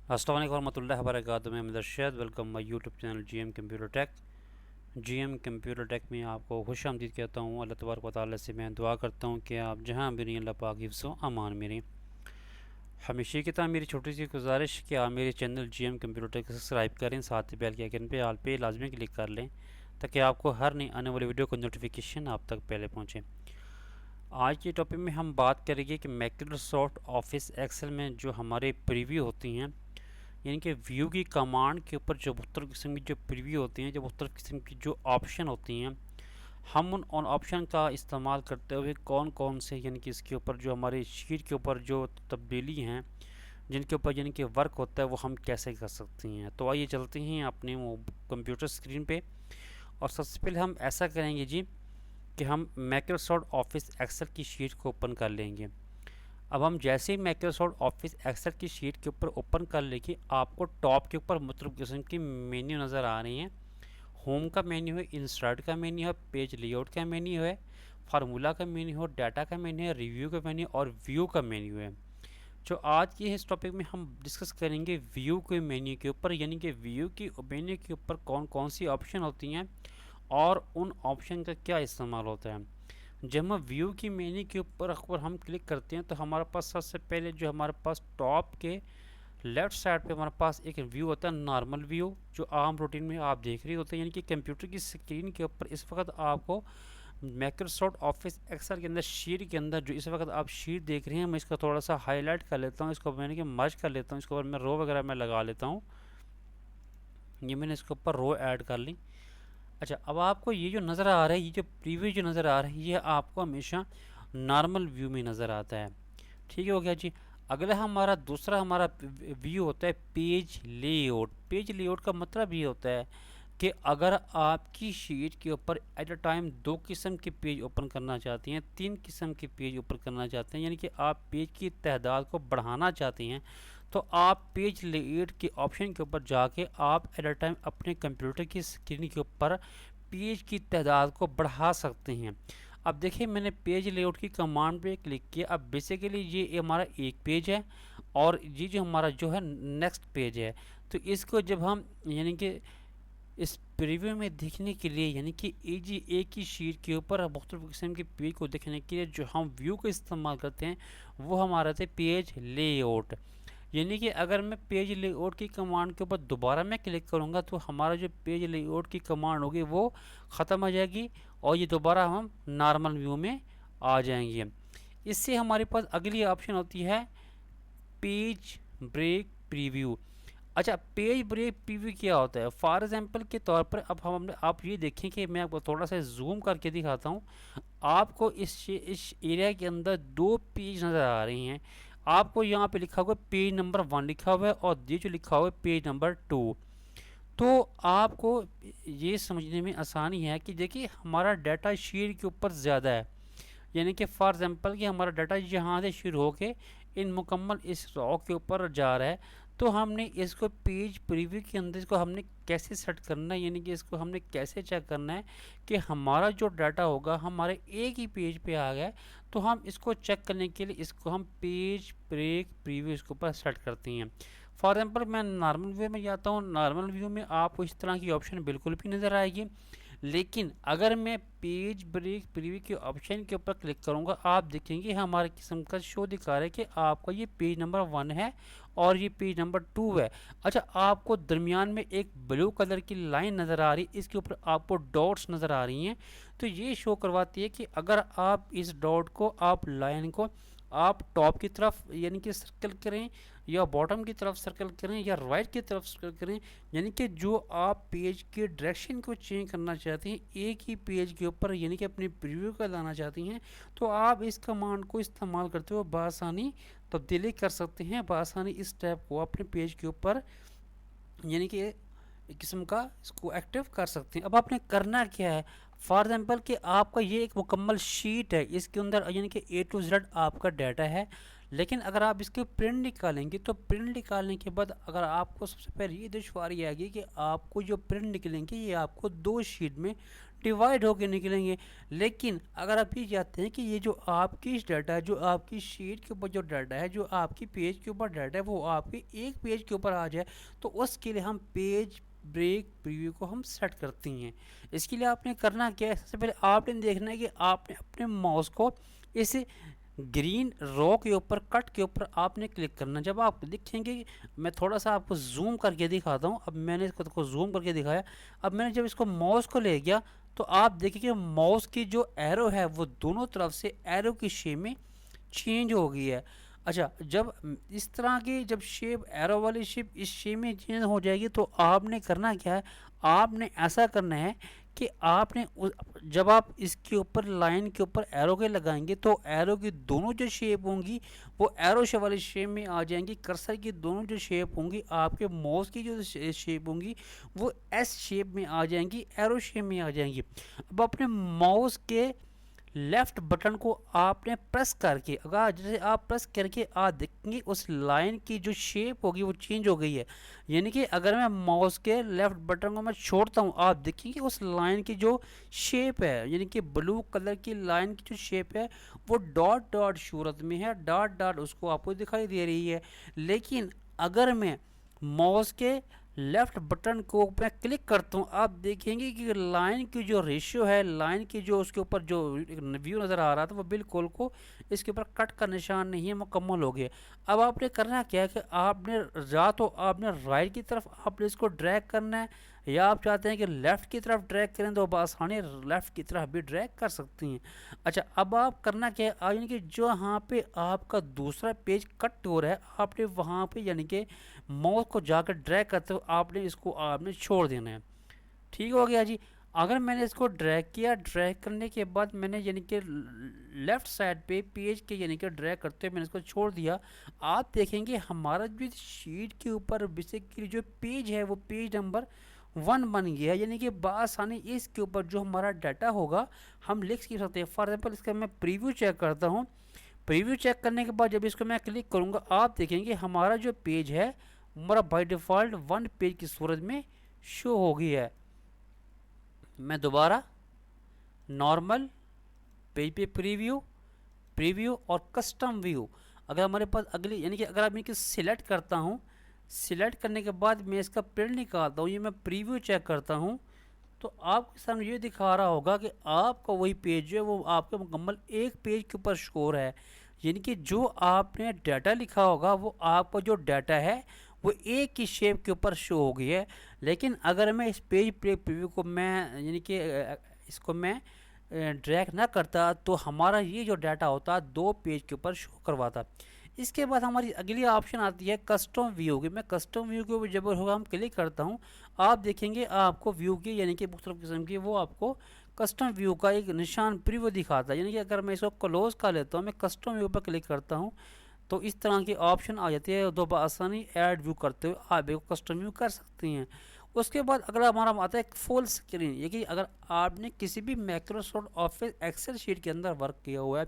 अस्सलाम वालेकुम रहमतुल्लाहि व बरकातुहू। मैं Ahmad welcome my YouTube channel GM computer tech. GM computer tech में आपको खुश आमदीद कहता हूँ। अल्लाह तबारक व तआला से मैं दुआ करता हूँ कि आप जहाँ भी रहें अल्लाह पाक हिफ्ज़ व अमान में रहें। हमेशा की तरह मेरी छोटी सी गुजारिश कि आप मेरे channel GM computer tech subscribe करें, साथ ही बेल के आइकन पे ऑल पे लाजमी क्लिक कर लें ताकि आपको हर नई आने वाली वीडियो का नोटिफिकेशन आप तक पहले पहुँचे। आज के टॉपिक में हम बात करेंगे कि माइक्रोसॉफ्ट ऑफिस एक्सेल में जो हमारे प्रीव्यू होती हैं, यानी कि व्यू की कमांड के ऊपर जो मुख्तलिफ किस्म की जो प्रीव्यू होती हैं, जो मुख्तलिफ किस्म की जो ऑप्शन होती हैं, हम उन ऑप्शन का इस्तेमाल करते हुए कौन कौन से यानी कि इसके ऊपर जो हमारे शीट के ऊपर जो तब्दीली हैं, जिनके ऊपर यानी कि वर्क होता है, वो हम कैसे कर सकते हैं। तो आइए चलते हैं अपने वो कंप्यूटर स्क्रीन पे और सबसे पहले हम ऐसा करेंगे जी कि हम माइक्रोसॉफ्ट ऑफिस एक्सेल की शीट को ओपन कर लेंगे। अब हम जैसे ही माइक्रोसॉफ्ट ऑफिस एक्सेल की शीट के ऊपर ओपन कर लेंगे, आपको टॉप के ऊपर मुख्तलिफ किस्म की मेन्यू नज़र आ रही हैं। होम का मेन्यू है, इंसर्ट का मेन्यू है, पेज लेआउट का मेन्यू है, फार्मूला का मेन्यू है, डाटा का मेन्यू है, रिव्यू का मेन्यू और व्यू का मेन्यू है। जो आज के इस टॉपिक में हम डिस्कस करेंगे व्यू के मेन्यू के ऊपर, यानी कि व्यू की मेन्यू के ऊपर कौन कौन सी ऑप्शन होती हैं और उन ऑप्शन का क्या इस्तेमाल होता है। जब हम व्यू की मेन्यू के ऊपर अगर हम क्लिक करते हैं तो हमारे पास सबसे पहले जो हमारे पास टॉप के लेफ़्ट साइड पे हमारे पास एक व्यू होता है, नॉर्मल व्यू, जो आम रूटीन में आप देख रहे होते हैं। यानी कि कंप्यूटर की स्क्रीन के ऊपर इस वक्त आपको माइक्रोसॉफ्ट ऑफिस एक्सेल के अंदर शीट के अंदर जो इस वक्त आप शीट देख रहे हैं, मैं इसका थोड़ा सा हाईलाइट कर लेता हूँ, इसको मैंने कि मर्ज कर लेता हूँ, इसके ऊपर मैं रो वगैरह मैं लगा लेता हूँ। ये मैंने इसके ऊपर रो ऐड कर ली। अच्छा, अब आपको ये जो नज़र आ रहा है, ये जो प्रीव्यू जो नज़र आ रहा है, ये आपको हमेशा नॉर्मल व्यू में नज़र आता है। ठीक है, हो गया जी। अगला हमारा दूसरा हमारा व्यू होता है पेज लेआउट। पेज लेआउट का मतलब ये होता है कि अगर आपकी शीट के ऊपर एट अ टाइम 2 किस्म के पेज ओपन करना चाहती हैं, 3 किस्म के पेज ओपन करना चाहते हैं, यानी कि आप पेज की तादाद को बढ़ाना चाहते हैं, तो आप पेज लेआउट के ऑप्शन के ऊपर जाके आप एट अ टाइम अपने कंप्यूटर की स्क्रीन के ऊपर पेज की तादाद को बढ़ा सकते हैं। अब देखिए, मैंने पेज लेआउट की कमांड पे क्लिक किया। अब बेसिकली ये हमारा एक पेज है और ये जो हमारा जो है नेक्स्ट पेज है। तो इसको जब हम यानी कि इस प्रीव्यू में देखने के लिए, यानी कि एक ही शीट के ऊपर मुख्तलिफ किस्म के पेज को देखने के लिए जो हम व्यू का इस्तेमाल करते हैं, वो हमारा थे पेज लेआउट। यानी कि अगर मैं पेज लेआउट की कमांड के ऊपर दोबारा मैं क्लिक करूंगा तो हमारा जो पेज लेआउट की कमांड होगी वो ख़त्म हो जाएगी और ये दोबारा हम नॉर्मल व्यू में आ जाएंगे। इससे हमारे पास अगली ऑप्शन होती है पेज ब्रेक प्रीव्यू। अच्छा, पेज ब्रेक प्रीव्यू क्या होता है? फॉर एग्जांपल के तौर पर अब हम आप ये देखें कि मैं आपको थोड़ा सा जूम करके दिखाता हूँ। आपको इस एरिया के अंदर 2 पेज नज़र आ रही हैं। आपको यहाँ पे लिखा हुआ है पेज नंबर 1 लिखा हुआ है और ये जो लिखा हुआ है पेज नंबर 2। तो आपको ये समझने में आसानी है कि देखिए हमारा डाटा शीट के ऊपर ज़्यादा है, यानी कि फॉर एग्जांपल कि हमारा डाटा यहाँ से शुरू होके इन मुकम्मल इस रॉ के ऊपर जा रहा है। तो हमने इसको पेज प्रीव्यू के अंदर इसको हमने कैसे सेट करना है, यानी कि इसको हमने कैसे चेक करना है कि हमारा जो डाटा होगा हमारे एक ही पेज पे आ गया है। तो हम इसको चेक करने के लिए इसको हम पेज ब्रेक प्रीव्यू इसके ऊपर सेट करते हैं। फॉर एग्जांपल मैं नॉर्मल व्यू में जाता हूँ। नॉर्मल व्यू में आपको इस तरह की ऑप्शन बिल्कुल भी नज़र आएगी, लेकिन अगर मैं पेज ब्रेक प्रीव्यू के ऑप्शन के ऊपर क्लिक करूंगा, आप देखेंगे हमारे किस्म का शो दिखा रहा है कि आपका ये पेज नंबर 1 है और ये पेज नंबर 2 है। अच्छा, आपको दरमियान में एक ब्लू कलर की लाइन नज़र आ रही है, इसके ऊपर आपको डॉट्स नज़र आ रही हैं। तो ये शो करवाती है कि अगर आप इस डॉट को, आप लाइन को आप टॉप की तरफ यानी कि सर्कल करें या बॉटम की तरफ सर्कल करें या राइट की तरफ सर्कल करें, यानी कि जो आप पेज के डायरेक्शन को चेंज करना चाहते हैं एक ही पेज के ऊपर, यानी कि अपने प्रीव्यू का लाना चाहती हैं, तो आप इस कमांड को इस्तेमाल करते हुए बआसानी तब्दीली कर सकते हैं, बआसानी इस टैब को अपने पेज के ऊपर यानी कि किस्म का इसको एक्टिव कर सकते हैं। अब आपने करना क्या है? फॉर एग्जांपल कि आपका ये एक मुकम्मल शीट है, इसके अंदर यानी कि A to Z आपका डाटा है, लेकिन अगर आप इसके प्रिंट निकालेंगे तो प्रिंट निकालने के बाद अगर आपको सबसे पहले ये दुश्वारी आएगी कि आपको जो प्रिंट निकलेंगे ये आपको 2 शीट में डिवाइड होकर निकलेंगे। लेकिन अगर आप ये चाहते हैं कि ये जो आपकी डाटा है, जो आपकी शीट के ऊपर जो डाटा है, जो आपकी पेज के ऊपर डाटा है, वो आपके एक पेज के ऊपर आ जाए, तो उसके लिए हम पेज ब्रेक प्रीव्यू को हम सेट करती हैं। इसके लिए आपने करना क्या है, सबसे पहले आपने देखना है कि आपने अपने माउस को इस ग्रीन रो के ऊपर, कट के ऊपर आपने क्लिक करना। जब आप देखेंगे, मैं थोड़ा सा आपको जूम करके दिखाता हूँ। अब मैंने इसको जूम करके दिखाया। अब मैंने जब इसको माउस को ले गया तो आप देखिए माउस की जो एरो है वो दोनों तरफ से एरो की शेप में चेंज हो गई है। अच्छा, जब इस तरह की जब शेप एरो वाली शेप इस शेप में चेंज हो जाएगी तो आपने करना क्या है, आपने ऐसा करना है कि आपने जब आप इसके ऊपर लाइन के ऊपर एरो के लगाएंगे तो एरो की दोनों जो शेप होंगी वो एरो शेप वाली शेप में आ जाएंगी। कर्सर की दोनों जो शेप होंगी, आपके माउस की जो शेप होंगी वो एस शेप में आ जाएंगी, एरो शेप में आ जाएंगी। अब अपने माउस के लेफ्ट बटन को आपने प्रेस करके, अगर जैसे आप प्रेस करके आप देखेंगे उस लाइन की जो शेप होगी वो चेंज हो गई है। यानी कि अगर मैं माउस के लेफ्ट बटन को मैं छोड़ता हूँ, आप देखेंगे उस लाइन की जो शेप है, यानी कि ब्लू कलर की लाइन की जो शेप है वो डॉट डॉट सूरत में है, डॉट डॉट उसको आपको दिखाई दे रही है। लेकिन अगर मैं माउस के लेफ्ट बटन को मैं क्लिक करता हूँ, आप देखेंगे कि लाइन की जो रेशियो है, लाइन की जो उसके ऊपर जो व्यू नज़र आ रहा था वो बिल्कुल को इसके ऊपर कट का निशान नहीं है, मुकम्मल हो गया। अब आपने करना क्या है कि आपने या तो आपने राइट की तरफ आपने इसको ड्रैग करना है, या आप चाहते हैं कि लेफ़्ट की तरफ ड्रैग करें तो आसानी लेफ़्ट की तरफ भी ड्रैग कर सकती हैं। अच्छा, अब आप करना क्या है, यानी कि जो यहाँ पे आपका दूसरा पेज कट हो रहा है, आपने वहाँ पे यानी कि माउस को जाकर ड्रैग करते हो आपने इसको आपने छोड़ देना है। ठीक हो गया जी। अगर मैंने इसको ड्रैग किया, ड्रैग करने के बाद मैंने यानी कि लेफ़्ट साइड पे पेज के यानी कि ड्रैग करते हुए मैंने इसको छोड़ दिया, आप देखेंगे हमारा जो शीट के ऊपर बेसिकली जो पेज है वो पेज नंबर 1 बन गया। यानी कि बआसानी इसके ऊपर जो हमारा डाटा होगा हम लिख सकते हैं। फॉर एग्जाम्पल इसका मैं प्रीव्यू चेक करता हूँ। प्रीव्यू चेक करने के बाद जब इसको मैं क्लिक करूँगा, आप देखेंगे हमारा जो पेज है हमारा बाय डिफ़ॉल्ट 1 पेज की सूरत में शो हो गई है। मैं दोबारा नॉर्मल पेज पे प्रीव्यू, प्रीव्यू और कस्टम व्यू, अगर हमारे पास अगली यानी कि अगर मैं सिलेक्ट करता हूँ, सिलेक्ट करने के बाद मैं इसका प्रिंट निकालता हूँ, ये मैं प्रीव्यू चेक करता हूँ, तो आपके सामने ये दिखा रहा होगा कि आपका वही पेज जो है वो आपके मुकम्मल एक पेज के ऊपर शो है। यानी कि जो आपने डाटा लिखा होगा वो आपका जो डाटा है वो एक ही शेप के ऊपर शो हो गई है। लेकिन अगर मैं इस पेज प्रीव्यू को मैं यानी कि इसको मैं ड्रैग ना करता तो हमारा ये जो डाटा होता 2 पेज के ऊपर शो करवाता। इसके बाद हमारी अगली ऑप्शन आती है कस्टम व्यू की। मैं कस्टम व्यू को जब होगा हम क्लिक करता हूँ, आप देखेंगे आपको व्यू की यानी कि मुख्तलिफ किस्म की वो आपको कस्टम व्यू का एक निशान प्रीव्यू दिखाता है। यानी कि अगर मैं इसको क्लोज कर लेता हूँ, मैं कस्टम व्यू पर क्लिक करता हूँ तो इस तरह की ऑप्शन आ जाती है। दो आसानी ऐड व्यू करते हुए आप एक कस्टम व्यू कर सकती हैं। उसके बाद अगला हमारा आता है फुल स्क्रीन। ये कि अगर आपने किसी भी माइक्रोसॉफ्ट ऑफिस एक्सेल शीट के अंदर वर्क किया हुआ है,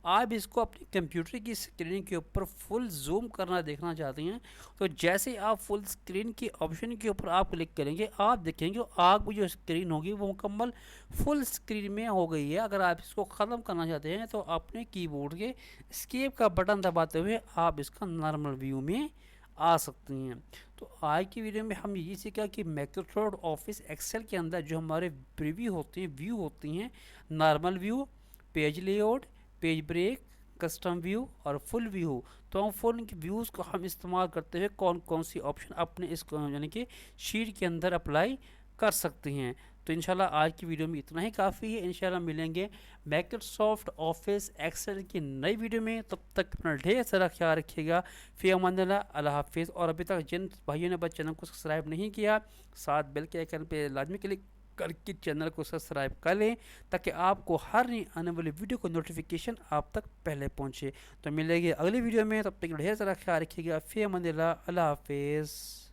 आप इसको अपने कंप्यूटर की स्क्रीन के ऊपर फुल जूम करना देखना चाहते हैं, तो जैसे आप फुल स्क्रीन की ऑप्शन के ऊपर आप क्लिक करेंगे, आप देखेंगे आपकी जो स्क्रीन होगी वो मुकम्मल फुल स्क्रीन में हो गई है। अगर आप इसको ख़त्म करना चाहते हैं तो अपने कीबोर्ड के एस्केप का बटन दबाते हुए आप इसका नॉर्मल व्यू में आ सकती हैं। तो आज की वीडियो में हम ये सीखा कि माइक्रोसॉफ्ट ऑफिस एक्सेल के अंदर जो हमारे प्रीव्यू होते हैं, व्यू होती हैं, normal view, page layout, page break, custom view और फुल व्यू, तो हम फुल व्यूज़ को हम इस्तेमाल करते हुए कौन कौन सी ऑप्शन अपने इस यानी कि शीट के अंदर अप्लाई कर सकते हैं। तो इंशाल्लाह आज की वीडियो में इतना ही काफ़ी है। इंशाल्लाह मिलेंगे माइक्रोसॉफ्ट ऑफिस एक्सेल की नई वीडियो में। तब तक अपना ढेर सारा ख्याल रखिएगा। फ़ी अमानिल्लाह, अल्लाह हाफिज़। और अभी तक जिन भाइयों ने चैनल को सब्सक्राइब नहीं किया, साथ बेल के आइकन पे लाजमी क्लिक करके चैनल को सब्सक्राइब कर लें ताकि आपको हर नई आने वाली वीडियो को नोटिफिकेशन आप तक पहले पहुँचे। तो मिलेंगे अगली वीडियो में, तब तक ढेर सारा ख्याल रखिएगा। फ़ी अमानिल्लाह, अल्लाह हाफिज़।